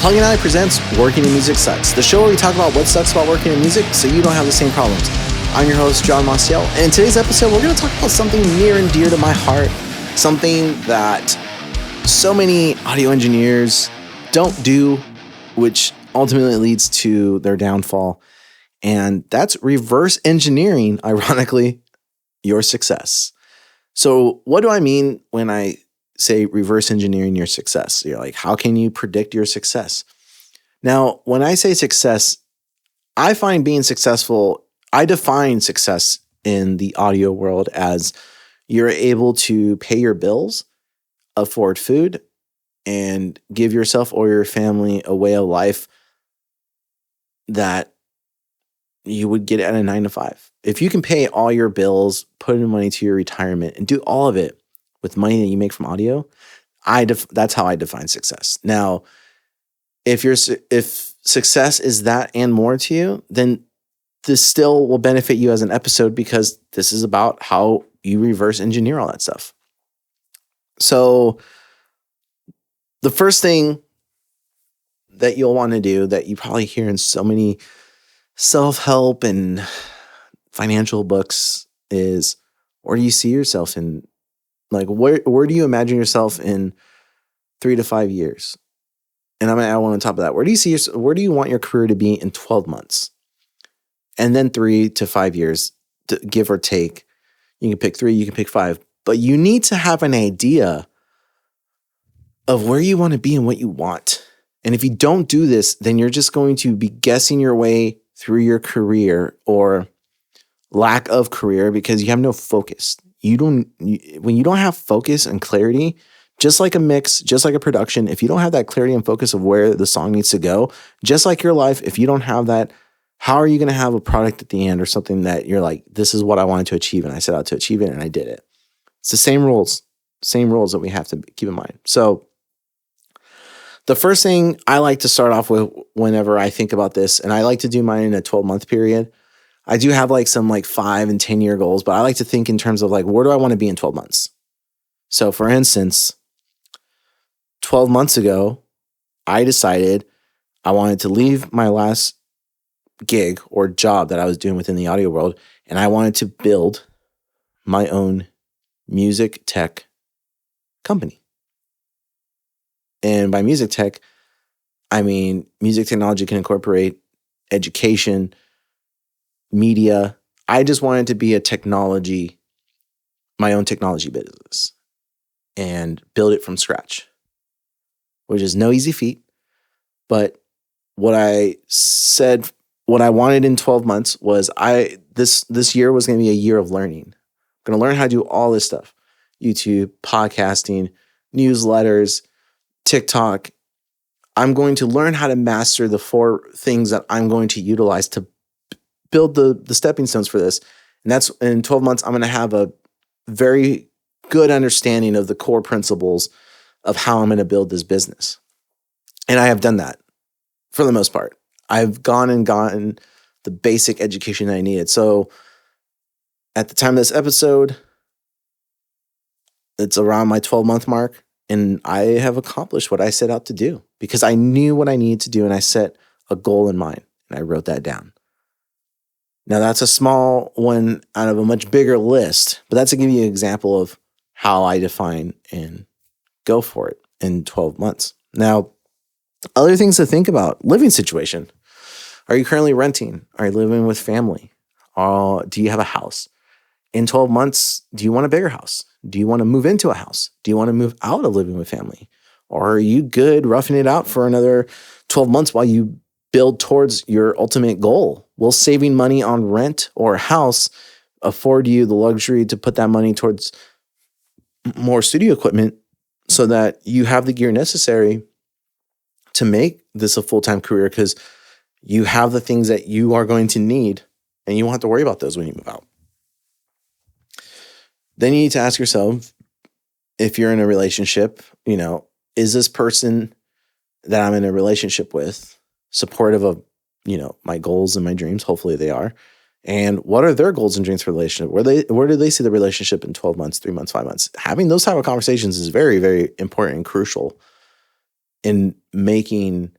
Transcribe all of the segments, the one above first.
Hung and I presents Working in Music Sucks, the show where we talk about what sucks about working in music so you don't have the same problems. I'm your host, John Maciel, and in today's episode, we're going to talk about something near and dear to my heart, something that so many audio engineers don't do, which ultimately leads to their downfall, and that's reverse engineering, ironically, your success. So what do I mean when I say reverse engineering your success? You're like, how can you predict your success? Now, when I say success, I find being successful, I define success in the audio world as you're able to pay your bills, afford food, and give yourself or your family a way of life that you would get at a 9-to-5. If you can pay all your bills, put in money to your retirement, and do all of it with money that you make from audio, that's how I define success. Now, if success is that and more to you, then this still will benefit you as an episode because this is about how you reverse engineer all that stuff. So the first thing that you'll want to do that you probably hear in so many self-help and financial books is, where do you see yourself in? Like, where do you imagine yourself in 3 to 5 years? And I'm going to add one on top of that. Where do you want your career to be in 12 months? And then 3 to 5 years, give or take. You can pick 3, you can pick 5. But you need to have an idea of where you want to be and what you want. And if you don't do this, then you're just going to be guessing your way through your career or lack of career because you have no focus. When you don't have focus and clarity, just like a mix, just like a production, if you don't have that clarity and focus of where the song needs to go, just like your life, if you don't have that, how are you going to have a product at the end or something that you're like, this is what I wanted to achieve and I set out to achieve it and I did it. It's the same rules that we have to keep in mind. So the first thing I like to start off with whenever I think about this, and I like to do mine in a 12-month period. I do have some 5 and 10-year goals, but I like to think in terms of where do I want to be in 12 months? So for instance, 12 months ago, I decided I wanted to leave my last gig or job that I was doing within the audio world, and I wanted to build my own music tech company. And by music tech, I mean music technology can incorporate education, media. I just wanted to be my own technology business and build it from scratch, which is no easy feat. But what I wanted in 12 months was this year was going to be a year of learning. I'm going to learn how to do all this stuff: YouTube, podcasting, newsletters, TikTok. I'm going to learn how to master the 4 things that I'm going to utilize to build the stepping stones for this. And that's in 12 months, I'm going to have a very good understanding of the core principles of how I'm going to build this business. And I have done that for the most part. I've gone and gotten the basic education that I needed. So at the time of this episode, it's around my 12-month mark, and I have accomplished what I set out to do because I knew what I needed to do, and I set a goal in mind, and I wrote that down. Now, that's a small one out of a much bigger list, but that's to give you an example of how I define and go for it in 12 months. Now, other things to think about: living situation. Are you currently renting? Are you living with family? Do you have a house? In 12 months, do you want a bigger house? Do you want to move into a house? Do you want to move out of living with family? Or are you good roughing it out for another 12 months while you build towards your ultimate goal? Will saving money on rent or a house afford you the luxury to put that money towards more studio equipment so that you have the gear necessary to make this a full-time career? Because you have the things that you are going to need and you won't have to worry about those when you move out. Then you need to ask yourself, if you're in a relationship, is this person that I'm in a relationship with supportive of, my goals and my dreams? Hopefully they are. And what are their goals and dreams for the relationship? Where do they see the relationship in 12 months, 3 months, 5 months? Having those type of conversations is very, very important and crucial in making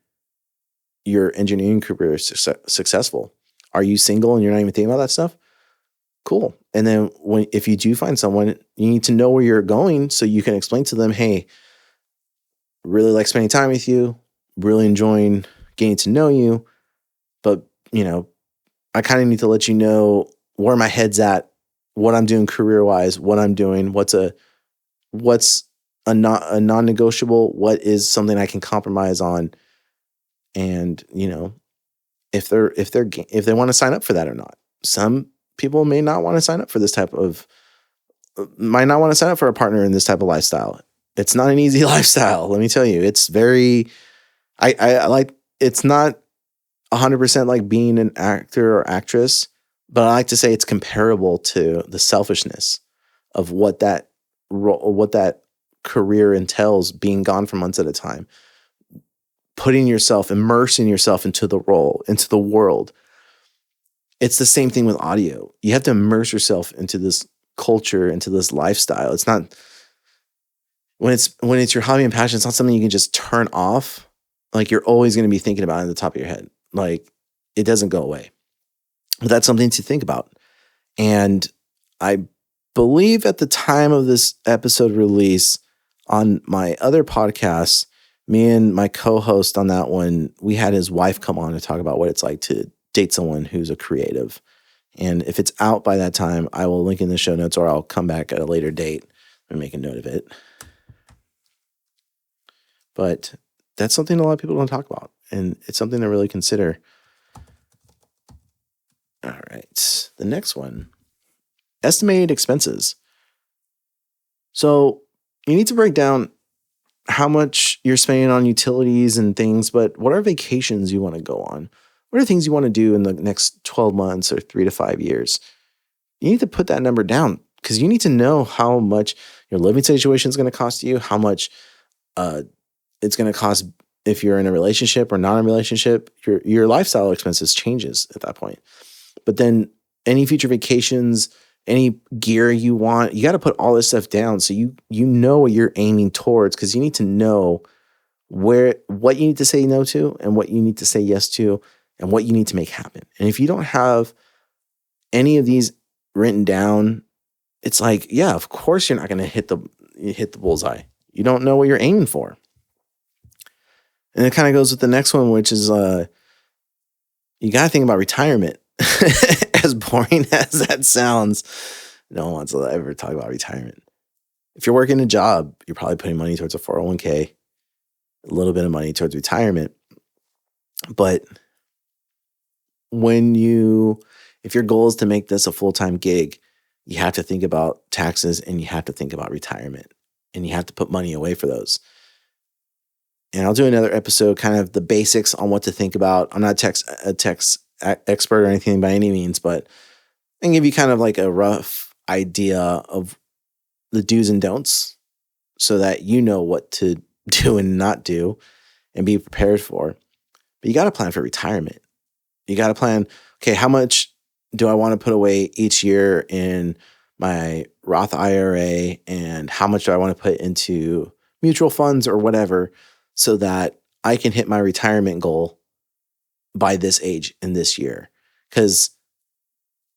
your engineering career is successful. Are you single and you're not even thinking about that stuff? Cool. And then if you do find someone, you need to know where you're going so you can explain to them, hey, really like spending time with you, really enjoying getting to know you, but I kind of need to let you know where my head's at, what I'm doing career-wise, what I'm doing, what's a non-negotiable, what is something I can compromise on, and if they want to sign up for that or not. Some people may not want to sign up for might not want to sign up for a partner in this type of lifestyle. It's not an easy lifestyle, let me tell you. It's very, I like, it's not 100% like being an actor or actress, but I like to say it's comparable to the selfishness of what that career entails, being gone for months at a time, immersing yourself into the role, into the world. It's the same thing with audio. You have to immerse yourself into this culture, into this lifestyle. It's not, when it's your hobby and passion, it's not something you can just turn off. Like, you're always going to be thinking about it at the top of your head. Like, it doesn't go away. But that's something to think about. And I believe at the time of this episode release on my other podcast, me and my co-host on that one, we had his wife come on to talk about what it's like to date someone who's a creative. And if it's out by that time, I will link in the show notes, or I'll come back at a later date and make a note of it. But that's something a lot of people don't talk about, and it's something to really consider. All right, the next one, estimated expenses. So you need to break down how much you're spending on utilities and things, but what are vacations you want to go on? What are things you want to do in the next 12 months or 3 to 5 years? You need to put that number down, because you need to know how much your living situation is going to cost you, how much it's going to cost if you're in a relationship or not in a relationship. Your lifestyle expenses changes at that point. But then any future vacations, any gear you want, you got to put all this stuff down so you know what you're aiming towards, because you need to know what you need to say no to and what you need to say yes to and what you need to make happen. And if you don't have any of these written down, it's like, yeah, of course you're not going to hit the bullseye. You don't know what you're aiming for. And it kind of goes with the next one, which is you got to think about retirement. As boring as that sounds, no one wants to ever talk about retirement. If you're working a job, you're probably putting money towards a 401k, a little bit of money towards retirement. But if your goal is to make this a full-time gig, you have to think about taxes and you have to think about retirement, and you have to put money away for those. And I'll do another episode, kind of the basics on what to think about. I'm not a tax expert or anything by any means, but I can give you kind of like a rough idea of the do's and don'ts so that you know what to do and not do and be prepared for. But you got to plan for retirement. You got to plan, okay, how much do I want to put away each year in my Roth IRA, and how much do I want to put into mutual funds or whatever, so that I can hit my retirement goal by this age in this year. Because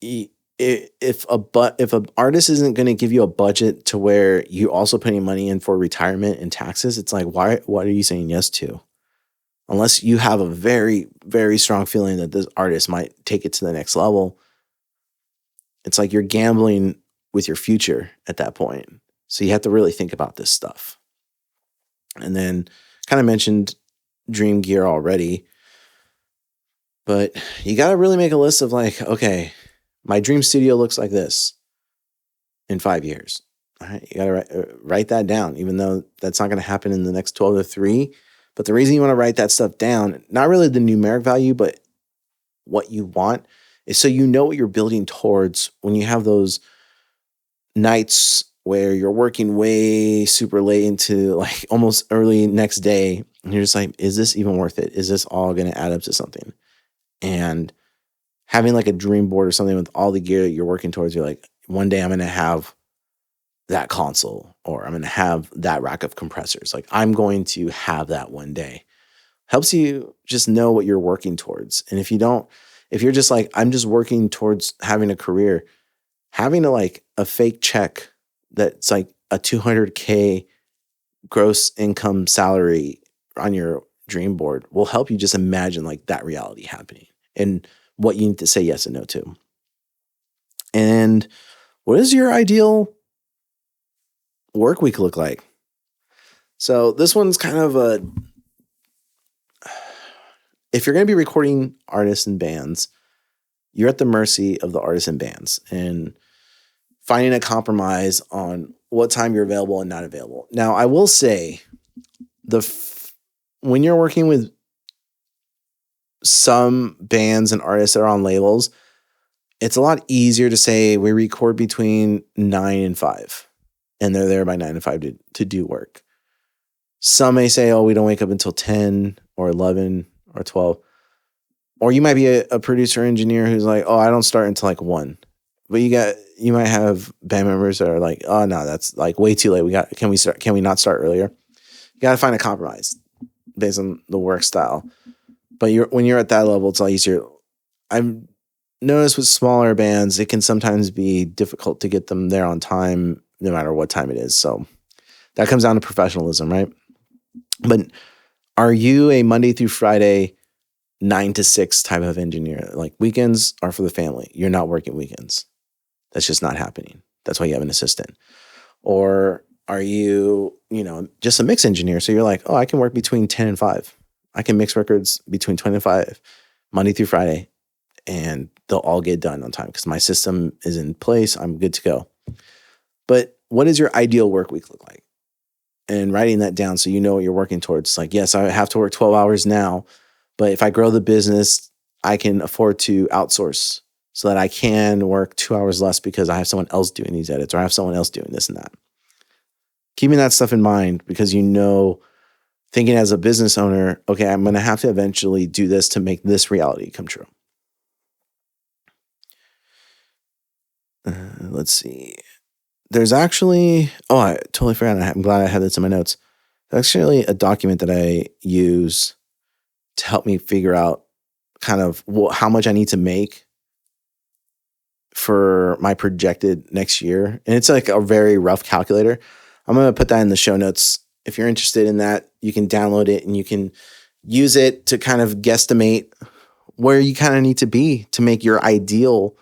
if an artist isn't going to give you a budget to where you also putting money in for retirement and taxes, it's like, what are you saying yes to? Unless you have a very, very strong feeling that this artist might take it to the next level, it's like you're gambling with your future at that point. So you have to really think about this stuff. And then kind of mentioned dream gear already, but you got to really make a list of like, okay, my dream studio looks like this in 5 years. All right, you got to write that down, even though that's not going to happen in the next 12 to 3. But the reason you want to write that stuff down, not really the numeric value, but what you want, is so you know what you're building towards when you have those nights where you're working way super late into like almost early next day. And you're just like, is this even worth it? Is this all going to add up to something? And having like a dream board or something with all the gear that you're working towards, you're like, one day I'm going to have that console, or I'm going to have that rack of compressors. Like, I'm going to have that one day. Helps you just know what you're working towards. And if you're just like, I'm just working towards having a career, having a fake check that's like a 200K gross income salary on your dream board will help you just imagine like that reality happening and what you need to say yes and no to. And what does your ideal work week look like? So this one's kind of if you're going to be recording artists and bands, you're at the mercy of the artists and bands and finding a compromise on what time you're available and not available. Now, I will say when you're working with some bands and artists that are on labels, it's a lot easier to say we record between 9 and 5 and they're there by 9 to 5 to do work. Some may say, oh, we don't wake up until 10 or 11 or 12. Or you might be a producer engineer who's like, oh, I don't start until like 1. But you might have band members that are like, oh no, that's like way too late. Can we not start earlier? You got to find a compromise based on the work style. But when you're at that level, it's a lot easier. I've noticed with smaller bands, it can sometimes be difficult to get them there on time, no matter what time it is. So that comes down to professionalism, right? But are you a Monday through Friday 9 to 6 type of engineer? Like weekends are for the family. You're not working weekends. That's just not happening. That's why you have an assistant. Or are you, just a mix engineer? So you're like, oh, I can work between 10 and 5. I can mix records between 20 and 5, Monday through Friday, and they'll all get done on time because my system is in place. I'm good to go. But what does your ideal work week look like? And writing that down so you know what you're working towards. Like, yes, I have to work 12 hours now, but if I grow the business, I can afford to outsource so that I can work 2 hours less because I have someone else doing these edits or I have someone else doing this and that. Keeping that stuff in mind because thinking as a business owner, okay, I'm going to have to eventually do this to make this reality come true. Let's see. There's actually, I totally forgot. I'm glad I had this in my notes. There's actually a document that I use to help me figure out kind of how much I need to make for my projected next year. And it's like a very rough calculator. I'm going to put that in the show notes. If you're interested in that, you can download it and you can use it to kind of guesstimate where you kind of need to be to make your ideal,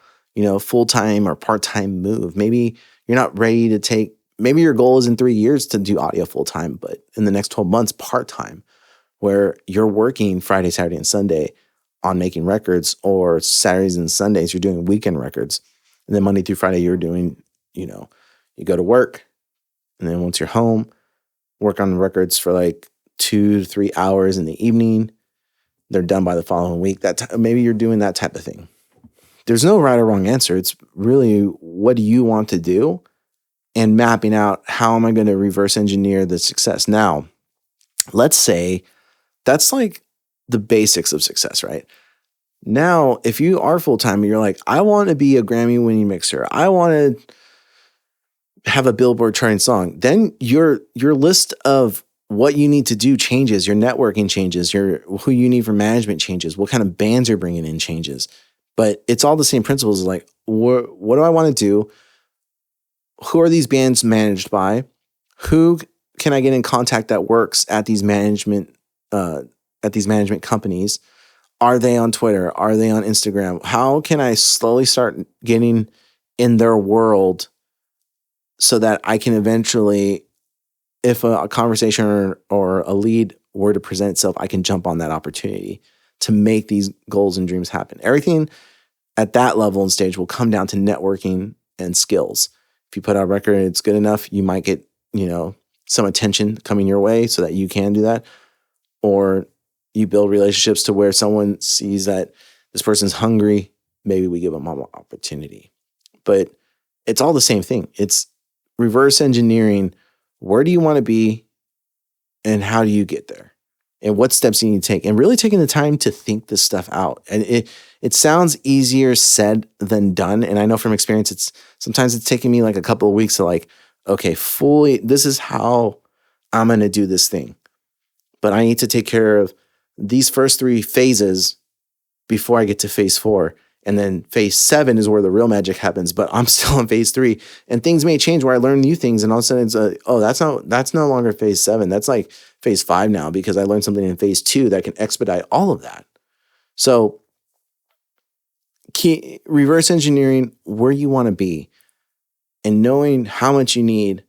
full-time or part-time move. Maybe you're not ready to maybe your goal is in 3 years to do audio full-time, but in the next 12 months, part-time, where you're working Friday, Saturday, and Sunday on making records, or Saturdays and Sundays, you're doing weekend records. And then Monday through Friday, you're doing, you go to work. And then once you're home, work on records for like 2 to 3 hours in the evening. They're done by the following week. Maybe you're doing that type of thing. There's no right or wrong answer. It's really, what do you want to do? And mapping out, how am I going to reverse engineer the success? Now, let's say that's like the basics of success, right? Now, if you are full-time and you're like, I want to be a Grammy-winning mixer, I want to have a Billboard charting song, then your list of what you need to do changes, your networking changes, who you need for management changes, what kind of bands you're bringing in changes. But it's all the same principles. Like, what do I want to do? Who are these bands managed by? Who can I get in contact that works at these management companies? Are they on Twitter? Are they on Instagram? How can I slowly start getting in their world so that I can eventually, if a conversation or a lead were to present itself, I can jump on that opportunity to make these goals and dreams happen. Everything at that level and stage will come down to networking and skills. If you put out a record and it's good enough, you might get, some attention coming your way so that you can do that. Or you build relationships to where someone sees that this person's hungry, maybe we give them an opportunity. But it's all the same thing. It's reverse engineering. Where do you want to be and how do you get there? And what steps you need to take? And really taking the time to think this stuff out. And it sounds easier said than done. And I know from experience, sometimes it's taking me like a couple of weeks to like, okay, this is how I'm going to do this thing. But I need to take care of these first 3 phases before I get to phase 4. And then phase 7 is where the real magic happens, but I'm still in phase 3, and things may change where I learn new things. And all of a sudden it's that's no longer phase 7. That's like phase 5 now, because I learned something in phase 2 that can expedite all of that. So reverse engineering where you want to be and knowing how much you need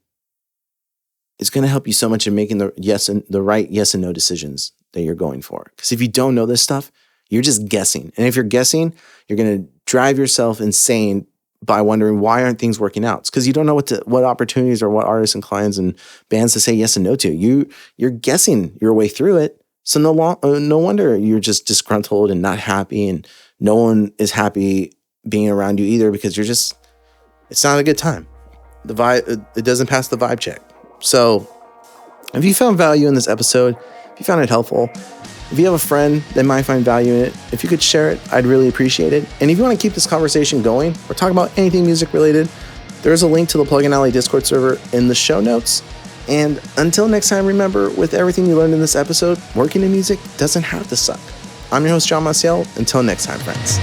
is going to help you so much in making the right yes and no decisions that you're going for. Because if you don't know this stuff, you're just guessing. And if you're guessing, you're going to drive yourself insane by wondering why aren't things working out. It's because you don't know what opportunities or what artists and clients and bands to say yes and no to. You're guessing your way through it. So no wonder you're just disgruntled and not happy, and no one is happy being around you either, because it's not a good time. The vibe, it doesn't pass the vibe check. So if you found value in this episode, if you found it helpful, if you have a friend that might find value in it, if you could share it, I'd really appreciate it. And if you want to keep this conversation going or talk about anything music related, there's a link to the Plugin Alley Discord server in the show notes. And until next time, remember, with everything you learned in this episode, working in music doesn't have to suck. I'm your host, John Maciel. Until next time, friends.